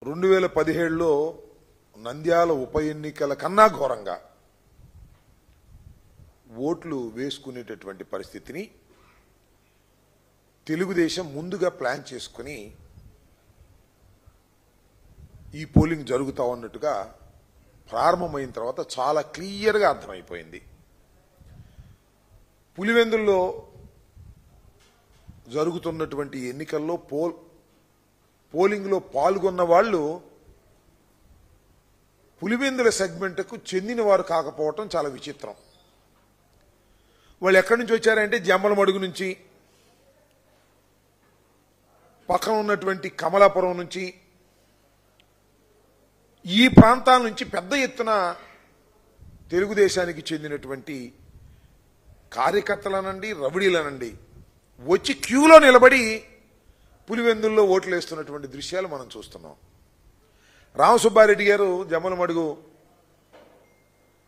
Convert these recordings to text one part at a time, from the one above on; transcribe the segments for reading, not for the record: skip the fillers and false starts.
2017లో నంద్యాల ఉప ఎన్నికల కన్నా ఘోరంగా ఓట్లు వేసుకునేటటువంటి పరిస్థితిని తెలుగుదేశం ముందుగా ప్లాన్ చేసుకుని ఈ పోలింగ్ జరుగుతా ఉన్నట్టుగా ప్రారంభమైన తర్వాత చాలా క్లియర్గా అర్థమైపోయింది. పులివెందుల్లో జరుగుతున్నటువంటి ఎన్నికల్లో పోలింగ్లో పాల్గొన్న వాళ్ళు పులివెందుల సెగ్మెంట్కు చెందిన వారు కాకపోవటం చాలా విచిత్రం. వాళ్ళు ఎక్కడి నుంచి వచ్చారంటే జమ్మలమడుగు నుంచి, పక్కన ఉన్నటువంటి కమలాపురం నుంచి, ఈ ప్రాంతాల నుంచి పెద్ద ఎత్తున తెలుగుదేశానికి చెందినటువంటి కార్యకర్తలనండి, రౌడీలనండి వచ్చి క్యూలో నిలబడి పులివెందుల్లో ఓట్లు వేస్తున్నటువంటి దృశ్యాలు మనం చూస్తున్నాం. రామసుబ్బారెడ్డి గారు జమ్మలమడుగు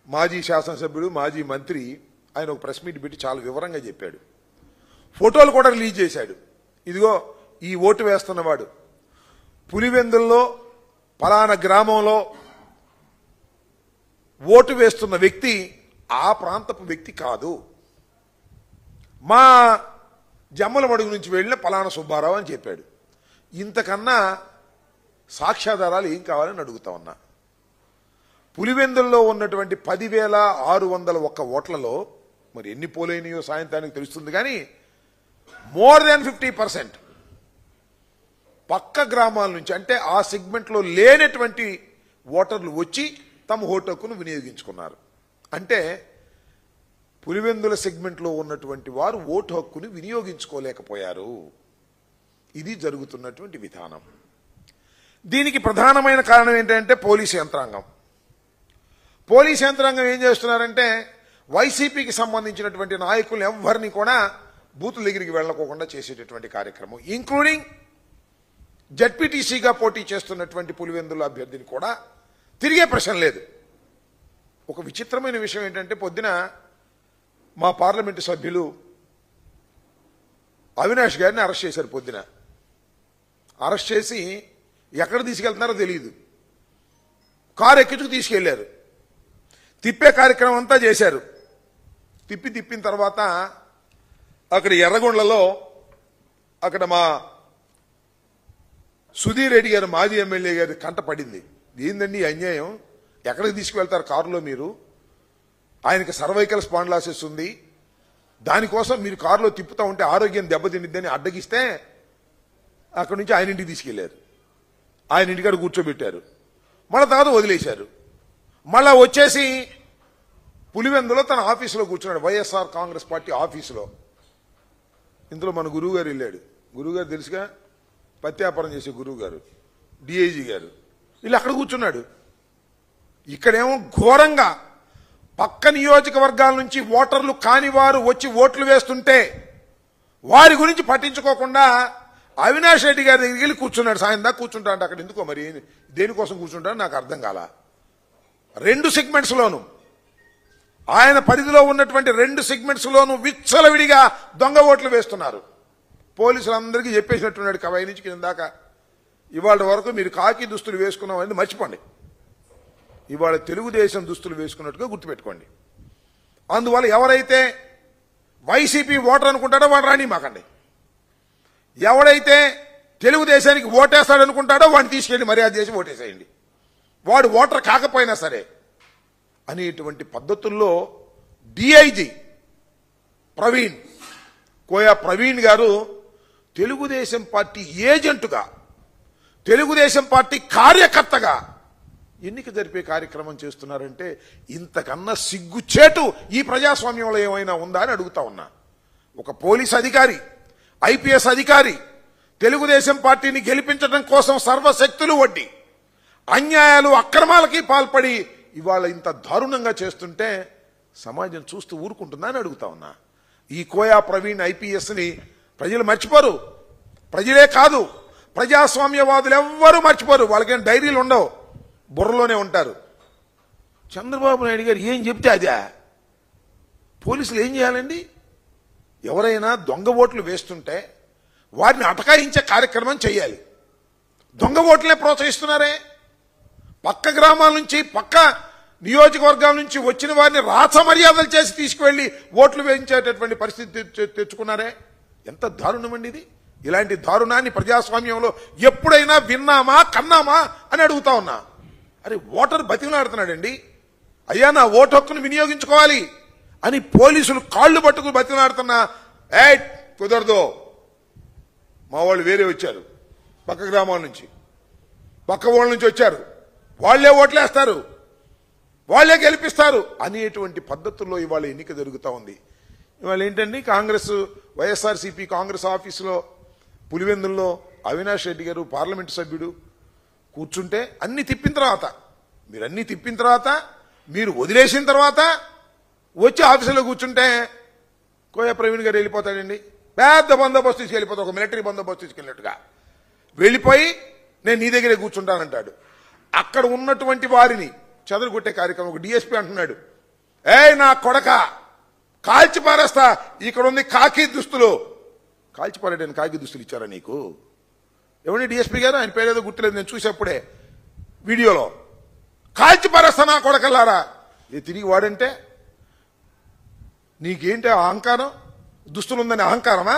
మాజీ శాసనసభ్యుడు, మాజీ మంత్రి, ఆయన ఒక ప్రెస్ మీట్ పెట్టి చాలా వివరంగా చెప్పాడు. ఫోటోలు కూడా రిలీజ్ చేశాడు. ఇదిగో ఈ ఓటు వేస్తున్నవాడు పులివెందుల్లో పలానా గ్రామంలో ఓటు వేస్తున్న వ్యక్తి ఆ ప్రాంతపు వ్యక్తి కాదు, మా జమ్మలమడుగు నుంచి వెళ్ళిన పలానా సుబ్బారావు అని చెప్పాడు. ఇంతకన్నా సాక్ష్యాధారాలు ఏం కావాలని అడుగుతా ఉన్నా. పులివెందుల్లో ఉన్నటువంటి 10,601 ఓట్లలో మరి ఎన్ని పోలైనయో సాయంత్రానికి తెలుస్తుంది, కానీ మోర్ దాన్ 50% పక్క గ్రామాల నుంచి, అంటే ఆ సెగ్మెంట్లో లేనటువంటి ఓటర్లు వచ్చి తమ ఓటు హక్కును వినియోగించుకున్నారు. అంటే పులివెందుల సెగ్మెంట్లో ఉన్నటువంటి వారు ఓటు హక్కుని వినియోగించుకోలేకపోయారు. ఇది జరుగుతున్నటువంటి విధానం. దీనికి ప్రధానమైన కారణం ఏంటంటే పోలీసు యంత్రాంగం. పోలీసు యంత్రాంగం ఏం చేస్తున్నారంటే వైసీపీకి సంబంధించినటువంటి నాయకులు ఎవరిని కూడా బూతుల దగ్గరికి వెళ్ళకోకుండా చేసేటటువంటి కార్యక్రమం, ఇంక్లూడింగ్ జడ్పీటీసీగా పోటీ చేస్తున్నటువంటి పులివెందుల అభ్యర్థిని కూడా తిరిగే ప్రశ్న లేదు. ఒక విచిత్రమైన విషయం ఏంటంటే పొద్దున మా పార్లమెంటు సభ్యులు అవినాష్ గారిని అరెస్ట్ చేశారు. పొద్దున అరెస్ట్ చేసి ఎక్కడ తీసుకెళ్తున్నారో తెలియదు, కారు ఎక్కించుకు తీసుకెళ్లారు. తిప్పే కార్యక్రమం అంతా చేశారు. తిప్పిన తర్వాత అక్కడ ఎర్రగొండలో అక్కడ మా సుధీర్ రెడ్డి గారు మాజీ ఎమ్మెల్యే గారి కంట పడింది. ఏందండి అన్యాయం, ఎక్కడికి తీసుకువెళ్తారు కారులో మీరు, ఆయనకి సర్వైకల్ స్పాండిలోసిస్ ఉంది, దానికోసం మీరు కారులో తిప్పుతూ ఉంటే ఆరోగ్యం దెబ్బతినిద్దని అడ్డగిస్తే అక్కడి నుంచి ఆయన ఇంటికి తీసుకెళ్లారు. ఆయన ఇంటికాడ కూర్చోబెట్టారు. మళ్ళీ తర్వాత వదిలేశారు. మళ్ళా వచ్చేసి పులివెందులో తన ఆఫీసులో కూర్చున్నాడు, వైఎస్ఆర్ కాంగ్రెస్ పార్టీ ఆఫీసులో. ఇందులో మన గురువు గారు వెళ్ళాడు. గురువు గారు తెలుసుగా, పత్యాపారం చేసే గురువు గారు, డిఐజీ గారు, వీళ్ళు అక్కడ కూర్చున్నాడు. ఇక్కడేమో ఘోరంగా పక్క నియోజకవర్గాల నుంచి ఓటర్లు కాని వారు వచ్చి ఓట్లు వేస్తుంటే వారి గురించి పట్టించుకోకుండా అవినాష్ రెడ్డి గారి దగ్గరికి వెళ్ళి కూర్చున్నాడు. సాయం దాకా కూర్చుంటా అంటే అక్కడ ఎందుకో మరి దేనికోసం కూర్చుంటాడో నాకు అర్థం కాల. 2 సెగ్మెంట్స్లోనూ ఆయన పరిధిలో ఉన్నటువంటి 2 సెగ్మెంట్స్లోనూ విచ్చలవిడిగా దొంగ ఓట్లు వేస్తున్నారు. పోలీసులందరికీ చెప్పేసినట్టున్నాడు కవాయి నుంచి కింద దాకా, ఇవాళ వరకు మీరు కాకి దుస్తులు వేసుకున్నామని మర్చిపోండి, ఇవాళ తెలుగుదేశం దుస్తులు వేసుకున్నట్టుగా గుర్తుపెట్టుకోండి. అందువల్ల ఎవరైతే వైసీపీ ఓటర్ అనుకుంటాడో వాడు రాని మాకండి, ఎవడైతే తెలుగుదేశానికి ఓటేస్తాడనుకుంటాడో వాడిని తీసుకెళ్ళి మర్యాద చేసి ఓటేసేయండి, వాడు ఓటర్ కాకపోయినా సరే అనేటువంటి పద్ధతుల్లో డిఐజీ ప్రవీణ్ కోయా ప్రవీణ్ గారు తెలుగుదేశం పార్టీ ఏజెంటుగా, తెలుగుదేశం పార్టీ కార్యకర్తగా ఎన్నిక జరిపే కార్యక్రమం చేస్తున్నారంటే ఇంతకన్నా సిగ్గుచేటు ఈ ప్రజాస్వామ్యంలో ఏమైనా ఉందా అని అడుగుతా ఉన్నా. ఒక పోలీస్ అధికారి, ఐపీఎస్ అధికారి తెలుగుదేశం పార్టీని గెలిపించడం కోసం సర్వశక్తులు వడ్డి అన్యాయాలు అక్రమాలకి పాల్పడి ఇవాళ ఇంత దారుణంగా చేస్తుంటే సమాజం చూస్తూ ఊరుకుంటుందా అని అడుగుతా ఉన్నా. ఈ కోయా ప్రవీణ్ ఐపీఎస్ని ప్రజలు మర్చిపోరు. ప్రజలే కాదు, ప్రజాస్వామ్యవాదులు ఎవ్వరూ మర్చిపోరు. వాళ్ళకేం డైరీలు ఉండవు, బుర్రలోనే ఉంటారు. చంద్రబాబు నాయుడు గారు ఏం చెప్తే అదే పోలీసులు ఏం చేయాలండి? ఎవరైనా దొంగ ఓట్లు వేస్తుంటే వారిని అటకాయించే కార్యక్రమం చేయాలి. దొంగ ఓట్లనే ప్రోత్సహిస్తున్నారే. పక్క గ్రామాల నుంచి పక్క నియోజకవర్గాల నుంచి వచ్చిన వారిని రాచ మర్యాదలు చేసి తీసుకువెళ్లి ఓట్లు వేయించేటటువంటి పరిస్థితి తెచ్చుకున్నారే. ఎంత దారుణం అండి ఇది. ఇలాంటి దారుణాన్ని ప్రజాస్వామ్యంలో ఎప్పుడైనా విన్నామా కన్నామా అని అడుగుతా ఉన్నా. అరే ఓటర్ బతిమలాడుతున్నాడండి. అయ్యా నా ఓటు హక్కును వినియోగించుకోవాలి అని పోలీసులు కాళ్లు పట్టుకుని బతిమలాడుతున్నా. కుదరదు, మా వాళ్ళు వేరే వచ్చారు, పక్క గ్రామాల నుంచి పక్క ఊళ్ళ నుంచి వచ్చారు, వాళ్లే ఓట్లేస్తారు, వాళ్లే గెలిపిస్తారు అనేటువంటి పద్ధతుల్లో ఇవాళ ఎన్నిక జరుగుతూ ఉంది. ఇవాళ ఏంటండి, కాంగ్రెస్ వైఎస్ఆర్సీపీ కాంగ్రెస్ ఆఫీసులో పులివెందుల్లో అవినాష్ రెడ్డి గారు పార్లమెంటు సభ్యుడు కూర్చుంటే అన్ని తిప్పిన తర్వాత మీరు వదిలేసిన తర్వాత వచ్చి ఆఫీసులో కూర్చుంటే కోయ ప్రవీణ్ గారు వెళ్ళిపోతాడండి. పెద్ద బందోబస్తు తీసుకు వెళ్ళిపోతాడు, ఒక మిలిటరీ బందోబస్తు తీసుకెళ్ళినట్టుగా వెళ్ళిపోయి నేను నీ దగ్గరే కూర్చుంటానంటాడు. అక్కడ ఉన్నటువంటి వారిని చెదరగొట్టే కార్యక్రమం. ఒక డిఎస్పీ అంటున్నాడు, నా కొడక కాల్చి పారేస్తా, ఇక్కడ ఉంది కాకి దుస్తులు. కాల్చి పారేయడానికి కాకి దుస్తులు ఇచ్చారా నీకు? ఎవరి డిఎస్పీ గారు, ఆయన పేరేదో గుర్తులేదు, నేను చూసేప్పుడే వీడియోలో. కాల్చి పారేస్తా నా కొడకల్లారా. తిరిగి వాడంటే నీకేంటి అహంకారం? దుస్తులుందని అహంకారమా?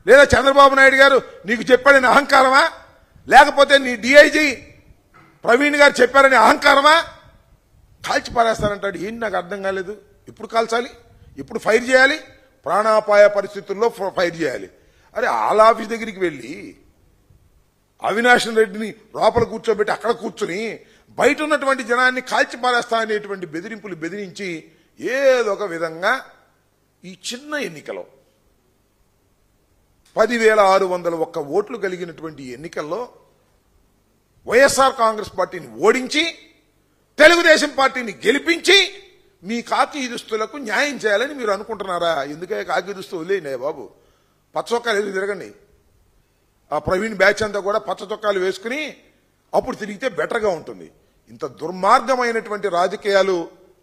లేదా చంద్రబాబు నాయుడు గారు నీకు చెప్పాడని అహంకారమా? లేకపోతే నీ డిఐజీ ప్రవీణ్ గారు చెప్పారని అహంకారమా? కాల్చి పారేస్తానంటాడు. ఏంటి నాకు అర్థం కాలేదు. ఎప్పుడు కాల్చాలి, ఎప్పుడు ఫైర్ చేయాలి? ప్రాణాపాయ పరిస్థితుల్లో ఫైర్ చేయాలి. అరే ఆల్ ఆఫీస్ దగ్గరికి వెళ్ళి అవినాష్ రెడ్డిని లోపల కూర్చోబెట్టి అక్కడ కూర్చుని బయట ఉన్నటువంటి జనాన్ని కాల్చి పారేస్తా అనేటువంటి బెదిరింపులు బెదిరించి ఏదో ఒక విధంగా ఈ చిన్న ఎన్నికలో 10,601 ఓట్లు కలిగినటువంటి ఎన్నికల్లో వైఎస్ఆర్ కాంగ్రెస్ పార్టీని ఓడించి తెలుగుదేశం పార్టీని గెలిపించి మీ కాకి దుస్తులకు న్యాయం చేయాలని మీరు అనుకుంటున్నారా? ఎందుకే కాకి దుస్తు వదిలేనే బాబు, పచ్చ చొక్కాలు ఎదురు తిరగండి. ఆ ప్రవీణ్ బ్యాచ్ అంతా కూడా పచ్చ చొక్కాలు వేసుకుని అప్పుడు తిరిగితే బెటర్గా ఉంటుంది. ఇంత దుర్మార్గమైనటువంటి రాజకీయాలు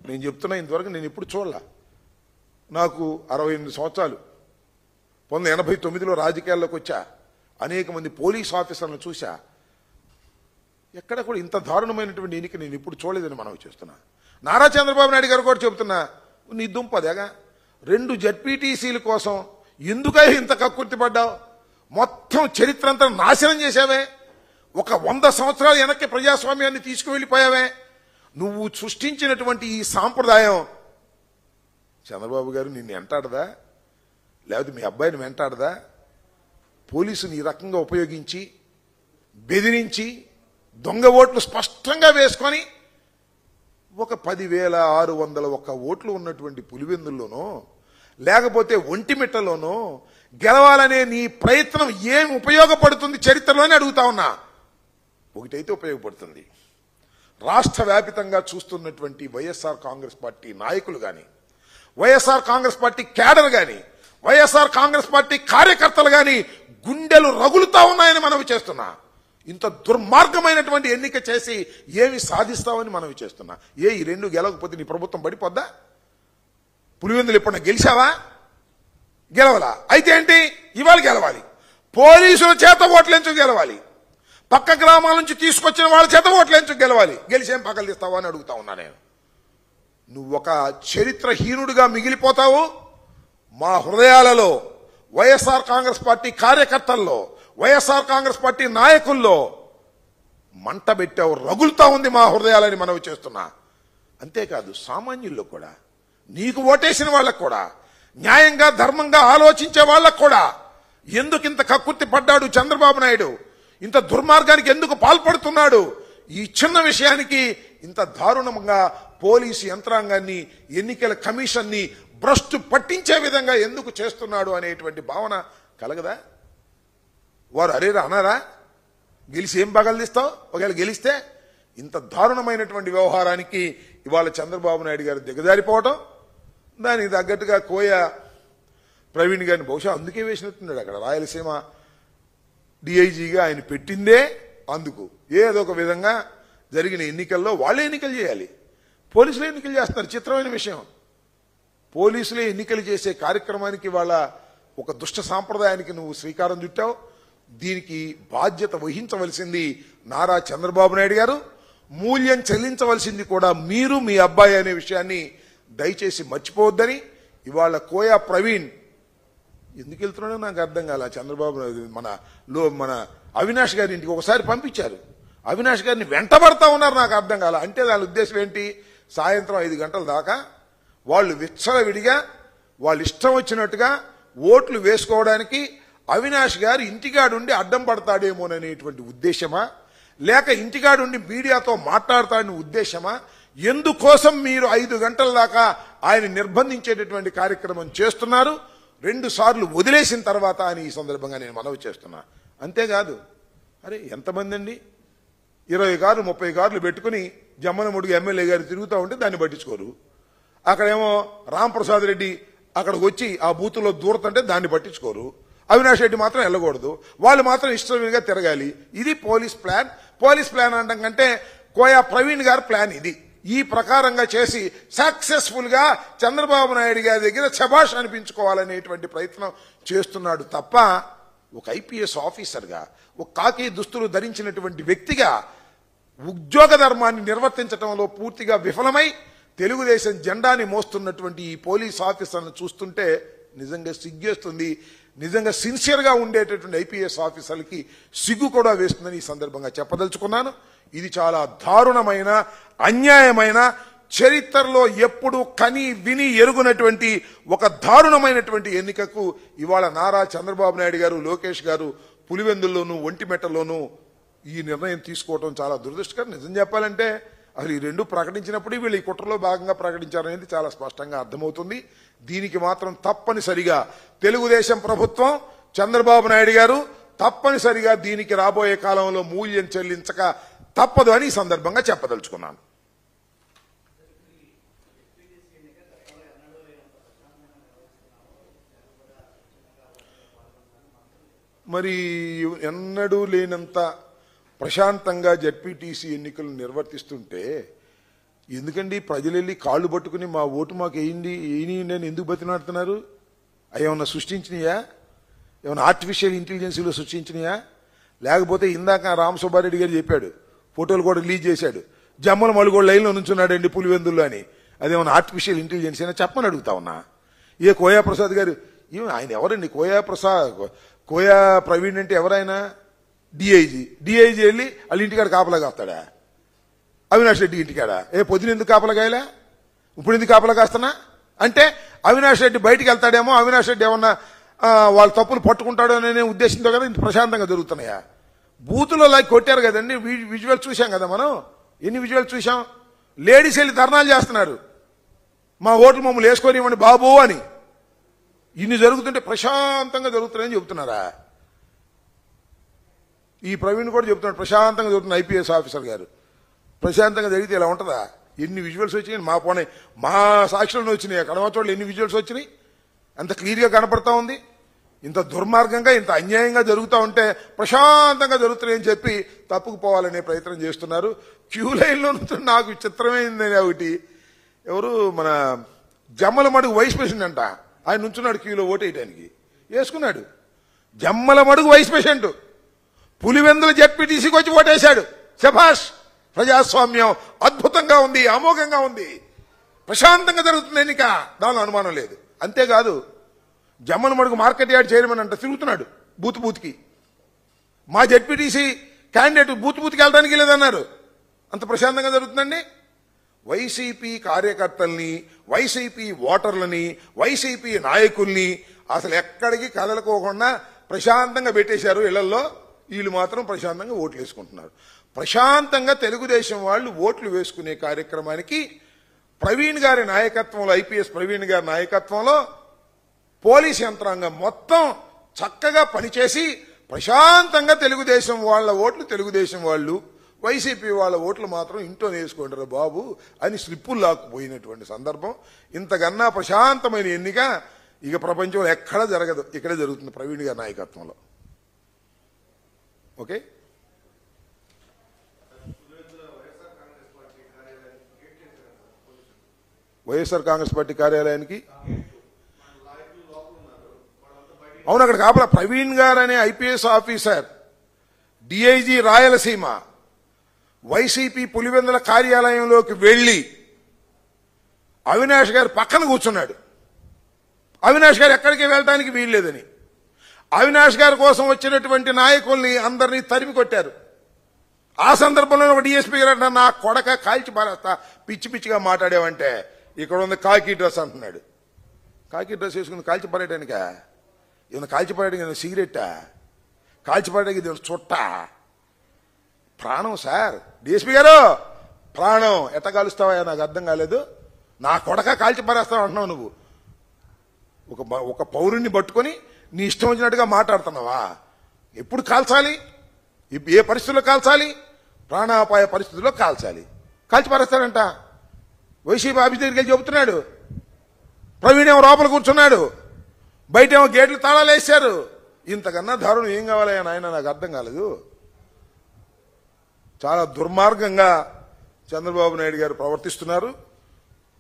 నేను చెప్తున్నా, ఇంతవరకు నేను ఎప్పుడు చూడలా. నాకు 68 సంవత్సరాలు, 1989లో రాజకీయాల్లోకి వచ్చా, అనేక మంది పోలీస్ ఆఫీసర్లను చూశా. ఎక్కడ కూడా ఇంత దారుణమైనటువంటి ఎన్నిక నేను ఇప్పుడు చూడలేదని మనవి చేస్తున్నా. నారా చంద్రబాబు నాయుడు గారు కూడా చెబుతున్నా, నీ దుంపదేగా 2 జడ్పీటీసీల కోసం ఎందుకై ఇంత కక్కుర్తి పడ్డావు? మొత్తం చరిత్ర అంతా నాశనం చేశావే. ఒక 100 సంవత్సరాలు వెనక్కి ప్రజాస్వామ్యాన్ని తీసుకువెళ్ళిపోయావే. నువ్వు సృష్టించినటువంటి ఈ సాంప్రదాయం చంద్రబాబు గారు నిన్ను వెంటాడదా? లేకపోతే మీ అబ్బాయిని వెంటాడదా? పోలీసుని ఈ రకంగా ఉపయోగించి బెదిరించి దొంగ ఓట్లు స్పష్టంగా వేసుకొని ఒక 10,601 ఓట్లు ఉన్నటువంటి పులివెందుల్లోనో లేకపోతే ఒంటిమిట్టలోనో గెలవాలనే నీ ప్రయత్నం ఏం ఉపయోగపడుతుంది చరిత్రలోనే అడుగుతా ఉన్నా. ఒకటైతే ఉపయోగపడుతుంది, రాష్ట్ర వ్యాపితంగా చూస్తున్నటువంటి వైఎస్ఆర్ కాంగ్రెస్ పార్టీ నాయకులు కానీ, వైఎస్ఆర్ కాంగ్రెస్ పార్టీ క్యాడర్ కానీ, వైఎస్ఆర్ కాంగ్రెస్ పార్టీ కార్యకర్తలు కానీ గుండెలు రగులుతా ఉన్నాయని మనవి చేస్తున్నా. ఇంత దుర్మార్గమైనటువంటి ఎన్నిక చేసి ఏమి సాధిస్తావని మనవి చేస్తున్నా. ఈ 2 గెలవకపోతే నీ ప్రభుత్వం పడిపోద్దా? పులివెందులు ఎప్పుడన్నా గెలిచావా? గెలవలా. అయితే ఏంటి, ఇవాళ గెలవాలి. పోలీసుల చేత ఓట్లేంచు గెలవాలి. పక్క గ్రామాల నుంచి తీసుకొచ్చిన వాళ్ళ చేత ఓట్లేంచు గెలవాలి. గెలిచేం పక్కలు తీస్తావా అని అడుగుతా ఉన్నా నేను. నువ్వు ఒక చరిత్రహీనుడిగా మిగిలిపోతావు. మా హృదయాలలో వైఎస్ఆర్ కాంగ్రెస్ పార్టీ కార్యకర్తల్లో, వైఎస్ఆర్ కాంగ్రెస్ పార్టీ నాయకుల్లో మంట పెట్టావు, రగులుతా ఉంది మా హృదయాలని మనవి చేస్తున్నా. అంతేకాదు సామాన్యుల్లో కూడా, నీకు ఓటేసిన వాళ్ళకు కూడా, న్యాయంగా ధర్మంగా ఆలోచించే వాళ్ళకు కూడా ఎందుకు ఇంత కక్కుర్తి పడ్డాడు చంద్రబాబు నాయుడు, ఇంత దుర్మార్గానికి ఎందుకు పాల్పడుతున్నాడు, ఈ చిన్న విషయానికి ఇంత దారుణంగా పోలీసు యంత్రాంగాన్ని, ఎన్నికల కమిషన్ని భ్రష్టు పట్టించే విధంగా ఎందుకు చేస్తున్నాడు అనేటువంటి భావన కలగదా? వారు అరేరా అన్నారా? గెలిచి ఏం పగలు తీస్తావు? ఒకవేళ గెలిస్తే ఇంత దారుణమైనటువంటి వ్యవహారానికి ఇవాళ చంద్రబాబు నాయుడు గారు దిగజారిపోవటం, దానికి తగ్గట్టుగా కోయ ప్రవీణ్ గారిని బహుశా అందుకే వేసినట్టున్నాడు. అక్కడ రాయలసీమ డిఐజీగా ఆయన పెట్టిందే అందుకు. ఏదో ఒక విధంగా జరిగిన ఎన్నికల్లో వాళ్ళే ఎన్నికలు చేయాలి, పోలీసులే ఎన్నికలు చేస్తున్నారు. చిత్రమైన విషయం, పోలీసులే ఎన్నికలు చేసే కార్యక్రమానికి వాళ్ళ ఒక దుష్ట సాంప్రదాయానికి నువ్వు శ్రీకారం చుట్టావు. దీనికి బాధ్యత వహించవలసింది నారా చంద్రబాబు నాయుడు గారు, మూల్యం చెల్లించవలసింది కూడా మీరు, మీ అబ్బాయి అనే విషయాన్ని దయచేసి మర్చిపోవద్దని ఇవాళ కోయా ప్రవీణ్ ఎందుకు వెళ్తున్నాడో నాకు అర్థం కాల. చంద్రబాబు మన అవినాష్ గారి ఇంటికి ఒకసారి పంపించారు, అవినాష్ గారిని వెంటబడతా ఉన్నారు, నాకు అర్థం కాల. అంటే దాని ఉద్దేశం ఏంటి? సాయంత్రం 5 గంటల దాకా వాళ్ళు విచ్చలవిడిగా వాళ్ళు ఇష్టం వచ్చినట్టుగా ఓట్లు వేసుకోవడానికి అవినాష్ గారు ఇంటికాడుండి అడ్డం పడతాడేమోననేటువంటి ఉద్దేశమా, లేక ఇంటికాడుండి మీడియాతో మాట్లాడతాడని ఉద్దేశమా? ఎందుకోసం మీరు 5 గంటల దాకా ఆయన నిర్బంధించేటటువంటి కార్యక్రమం చేస్తున్నారు? 2 సార్లు వదిలేసిన తర్వాత అని ఈ సందర్భంగా నేను మనవి చేస్తున్నా. అంతేకాదు, అరే ఎంతమంది అండి 20 కార్లు 30 కార్లు పెట్టుకుని జమ్మలమడుగు ఎమ్మెల్యే గారు తిరుగుతూ ఉంటే దాన్ని పట్టించుకోరు. అక్కడేమో రాంప్రసాద్ రెడ్డి అక్కడికి వచ్చి ఆ బూతులో దూరతంటే దాన్ని పట్టించుకోరు. అవినాష్ రెడ్డి మాత్రం వెళ్ళకూడదు, వాళ్ళు మాత్రం ఇష్టంగా తిరగాలి. ఇది పోలీస్ ప్లాన్. పోలీస్ ప్లాన్ అనడం కంటే కోయా ప్రవీణ్ గారి ప్లాన్ ఇది. ఈ ప్రకారంగా చేసి సక్సెస్ఫుల్ గా చంద్రబాబు నాయుడు గారి దగ్గర శభాష్ అనిపించుకోవాలనేటువంటి ప్రయత్నం చేస్తున్నాడు తప్ప ఒక ఐపీఎస్ ఆఫీసర్గా, ఒక కాకి దుస్తులు ధరించినటువంటి వ్యక్తిగా ఉద్యోగ ధర్మాన్ని నిర్వర్తించడంలో పూర్తిగా విఫలమై తెలుగుదేశం జెండాని మోస్తున్నటువంటి ఈ పోలీస్ ఆఫీసర్ను చూస్తుంటే నిజంగా సిగ్గేస్తుంది. నిజంగా సిన్సియర్గా ఉండేటటువంటి ఐపీఎస్ ఆఫీసర్లకి సిగ్గు కూడా వేస్తుందని ఈ సందర్భంగా చెప్పదలుచుకున్నాను. ఇది చాలా దారుణమైన, అన్యాయమైన, చరిత్రలో ఎప్పుడు కని విని ఎరుగునటువంటి ఒక దారుణమైనటువంటి ఎన్నికకు ఇవాళ నారా చంద్రబాబు నాయుడు గారు, లోకేష్ గారు పులివెందుల్లోనూ ఒంటిమెట్టలోనూ ఈ నిర్ణయం తీసుకోవడం చాలా దురదృష్టకరం. నిజం చెప్పాలంటే అసలు ఈ 2 ప్రకటించినప్పుడు వీళ్ళు ఈ కుట్రలో భాగంగా ప్రకటించారనేది చాలా స్పష్టంగా అర్థమవుతుంది. దీనికి మాత్రం తప్పనిసరిగా తెలుగుదేశం ప్రభుత్వం, చంద్రబాబు నాయుడు గారు తప్పనిసరిగా దీనికి రాబోయే కాలంలో మూల్యం చెల్లించక తప్పదు అని ఈ సందర్భంగా చెప్పదలుచుకున్నాను. మరి ఎన్నడూ లేనంత ప్రశాంతంగా జడ్పీటీసీ ఎన్నికలు నిర్వర్తిస్తుంటే ఎందుకండి ప్రజలు వెళ్ళి కాళ్ళు పట్టుకుని మా ఓటు మాకు వేయండి అని ఎందుకు బతినాడుతున్నారు? అవి ఏమన్నా సృష్టించినాయా? ఏమన్నా ఆర్టిఫిషియల్ ఇంటెలిజెన్సీలో సృష్టించినాయా? లేకపోతే ఇందాక రామసుబ్బారెడ్డి గారు చెప్పాడు, ఫోటోలు కూడా రిలీజ్ చేశాడు, జమ్మల మలుగోడు లైన్లో నుంచున్నాడండి పులివెందుల్లో అని. అదేమన్నా ఆర్టిఫిషియల్ ఇంటెలిజెన్స్ అయినా చెప్పని అడుగుతా ఉన్నా. ఏ కోయా ప్రసాద్ గారు, ఆయన ఎవరండి? కోయా ప్రవీణ్ అంటే ఎవరైనా? డిఐజీ వెళ్ళి వాళ్ళ ఇంటికాడ కాపలా కాస్తాడా? అవినాష్ రెడ్డి ఇంటికాడ పొద్దున ఎందుకు కాపలా కాయలే, ఇప్పుడు ఎందుకు కాపలా కాస్తున్నా అంటే అవినాష్ రెడ్డి బయటికి వెళ్తాడేమో, అవినాష్ రెడ్డి ఏమన్నా వాళ్ళ తప్పులు పట్టుకుంటాడు అనే ఉద్దేశంతో కదా ఇంత ప్రశాంతంగా జరుగుతున్నాయా? బూతులో కొట్టారు కదండి, విజువల్స్ చూసాం కదా మనం. ఎన్ని విజువల్స్ చూసాం? లేడీస్ వెళ్ళి ధర్నాలు చేస్తున్నారు, మా ఓట్లు మమ్మల్ని వేసుకొని బాబు అని. ఇన్ని జరుగుతుంటే ప్రశాంతంగా జరుగుతున్నాయని చెబుతున్నారా? ఈ ప్రవీణ్ కూడా చెబుతున్నాడు ప్రశాంతంగా జరుగుతున్న ఐపీఎస్ ఆఫీసర్ గారు. ప్రశాంతంగా జరిగితే ఇలా ఉంటుందా? ఎన్ని విజువల్స్ వచ్చినాయి మా సాక్షులను వచ్చినాయి, కడమచోళ్ళు ఎన్ని విజువల్స్ వచ్చినాయి, అంత క్లియర్గా కనపడతా ఉంది. ఇంత దుర్మార్గంగా, ఇంత అన్యాయంగా జరుగుతూ ఉంటే ప్రశాంతంగా జరుగుతున్నాయని చెప్పి తప్పుకుపోవాలనే ప్రయత్నం చేస్తున్నారు. క్యూ లైన్లో నాకు చిత్రమైందని ఒకటి, ఎవరు మన జమ్మలమడుగు వైస్ ప్రెసిడెంట్ అంట, ఆయన నుంచున్నాడు క్యూలో ఓటు వేయడానికి, వేసుకున్నాడు. జమ్మలమడుగు వైస్ ప్రెసిడెంట్ పులివెందుల జెడ్పీటీసీకి వచ్చి ఓటేశాడు. శభాష్, ప్రజాస్వామ్యం అద్భుతంగా ఉంది, అమోఘంగా ఉంది, ప్రశాంతంగా జరుగుతుంది ఎన్నిక, దానిలో అనుమానం లేదు. అంతేకాదు జమ్మలమడుగు మార్కెట్ యార్డ్ చైర్మన్ అంట తిరుగుతున్నాడు బూత్కి. మా జెడ్పీటీసీ క్యాండిడేట్ బూత్కి వెళ్ళడానికి లేదన్నారు. అంత ప్రశాంతంగా జరుగుతుందండి. వైసీపీ కార్యకర్తల్ని, వైసీపీ ఓటర్లని, వైసీపీ నాయకుల్ని అసలు ఎక్కడికి కదలకోకుండా ప్రశాంతంగా పెట్టేశారు ఇళ్లలో. వీళ్ళు మాత్రం ప్రశాంతంగా ఓట్లు వేసుకుంటున్నారు. ప్రశాంతంగా తెలుగుదేశం వాళ్ళు ఓట్లు వేసుకునే కార్యక్రమానికి ప్రవీణ్ గారి నాయకత్వంలో, ఐపీఎస్ ప్రవీణ్ గారి నాయకత్వంలో పోలీస్ యంత్రాంగం మొత్తం చక్కగా పనిచేసి ప్రశాంతంగా తెలుగుదేశం వాళ్ళ ఓట్లు తెలుగుదేశం వాళ్ళు, వైసీపీ వాళ్ళ ఓట్లు మాత్రం ఇంట్లో వేసుకుంటారు బాబు అని స్లిప్పులు లాక్కుపోయినటువంటి సందర్భం. ఇంతకన్నా ప్రశాంతమైన ఎన్నిక ఇక ప్రపంచంలో ఎక్కడా జరగదు, ఇక్కడే జరుగుతుంది ప్రవీణ్ గారి నాయకత్వంలో. ఓకే, వైఎస్ఆర్ కాంగ్రెస్ పార్టీ కార్యాలయానికి అవును, అక్కడ కాపలా ప్రవీణ్ గారు అనే IPS officer DIG Rayalaseema YCP Pulivendula కార్యాలయంలోకి వెళ్లి అవినాష్ గారు పక్కన కూర్చున్నాడు. అవినాష్ గారు ఎక్కడికి వెళ్ళడానికి వీల్లేదని అవినాష్ గారి కోసం వచ్చినటువంటి నాయకుల్ని అందరినీ తరిమి కొట్టారు. ఆ సందర్భంలో ఒక డిఎస్పీ గారు నా కొడక కాల్చి పారేస్తా పిచ్చి పిచ్చిగా మాట్లాడావంటే ఇక్కడ ఉంది కాకి డ్రెస్ అంటున్నాడు. కాకి డ్రెస్ వేసుకుని కాల్చి పారేయడానికా? ఏమైనా కాల్చి పారేయడానికి ఏమైనా సిగరెట్టా? కాల్చి పారేయడానికి ఇది చుట్టా? ప్రాణం సార్, డిఎస్పీ గారు ప్రాణం ఎట్ట కాలుస్తావా? నాకు అర్థం కాలేదు. నా కొడక కాల్చి పారేస్తావు అంటున్నావు నువ్వు. ఒక పౌరుణ్ణి పట్టుకొని నీ ఇష్టం వచ్చినట్టుగా మాట్లాడుతున్నావా? ఎప్పుడు కాల్చాలి? ఏ పరిస్థితుల్లో కాల్చాలి? ప్రాణాపాయ పరిస్థితుల్లో కాల్చాలి. కాల్చి పారేస్తాడంట. వైసీపీ ఆఫీస్ దగ్గరికి వెళ్ళి చెబుతున్నాడు. ప్రవీణ్ ఏమో లోపల కూర్చున్నాడు, బయట ఏమో గేట్లు తాళాలు వేశారు. ఇంతకన్నా దారుణం ఏం కావాలయ్యా నాయన? నాకు అర్థం కాలేదు. చాలా దుర్మార్గంగా చంద్రబాబు నాయుడు గారు ప్రవర్తిస్తున్నారు.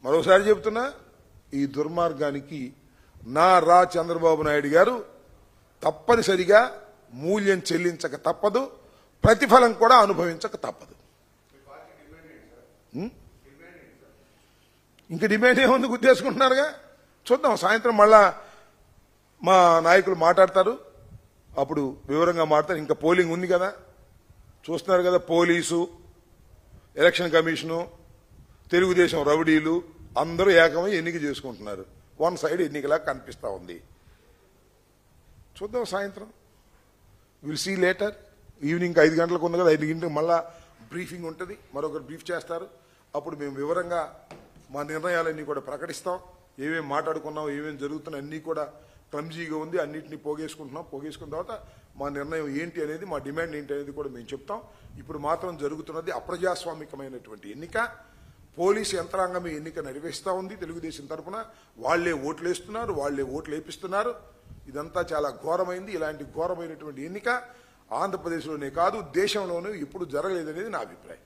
మరోసారి చెబుతున్నా, ఈ దుర్మార్గానికి రా చంద్రబాబు నాయుడు గారు తప్పనిసరిగా మూల్యం చెల్లించక తప్పదు, ప్రతిఫలం కూడా అనుభవించక తప్పదు. ఇంక డిమాండ్ ఏముంది? గుర్తేసుకుంటున్నారుగా. చూద్దాం, సాయంత్రం మళ్ళా మా నాయకులు మాట్లాడతారు, అప్పుడు వివరంగా మాట్లాడతారు. ఇంకా పోలింగ్ ఉంది కదా, చూస్తున్నారు కదా. పోలీసు, ఎలక్షన్ కమిషను, తెలుగుదేశం రౌడీలు అందరూ ఏకమై ఎన్నిక చేసుకుంటున్నారు. వన్ సైడ్ ఎన్నికలా కనిపిస్తూ ఉంది. చూద్దాం సాయంత్రం. Will see later. ఈవినింగ్ 5 గంటలకు ఉంది కదా, 5 గంటలకు మళ్ళా బ్రీఫింగ్ ఉంటుంది, మరొకరు బ్రీఫ్ చేస్తారు. అప్పుడు మేము వివరంగా మా నిర్ణయాలన్నీ కూడా ప్రకటిస్తాం. ఏమేమి మాట్లాడుకున్నాం, ఏమేమి జరుగుతున్నాయి అన్నీ కూడా క్లమ్జీగా ఉంది. అన్నింటినీ పోగేసుకుంటున్నాం. పోగేసుకున్న తర్వాత మా నిర్ణయం ఏంటి అనేది, మా డిమాండ్ ఏంటి అనేది కూడా మేము చెప్తాం. ఇప్పుడు మాత్రం జరుగుతున్నది అప్రజాస్వామికమైనటువంటి ఎన్నిక. పోలీసు యంత్రాంగం ఈ ఎన్నిక నిర్వహిస్తూ ఉంది. తెలుగుదేశం తరఫున వాళ్లే ఓట్లు వేస్తున్నారు, వాళ్లే ఓట్లు వేపిస్తున్నారు. ఇదంతా చాలా ఘోరమైంది. ఇలాంటి ఘోరమైనటువంటి ఎన్నిక ఆంధ్రప్రదేశ్లోనే కాదు, దేశంలోనూ ఇప్పుడు జరగలేదనేది నా అభిప్రాయం.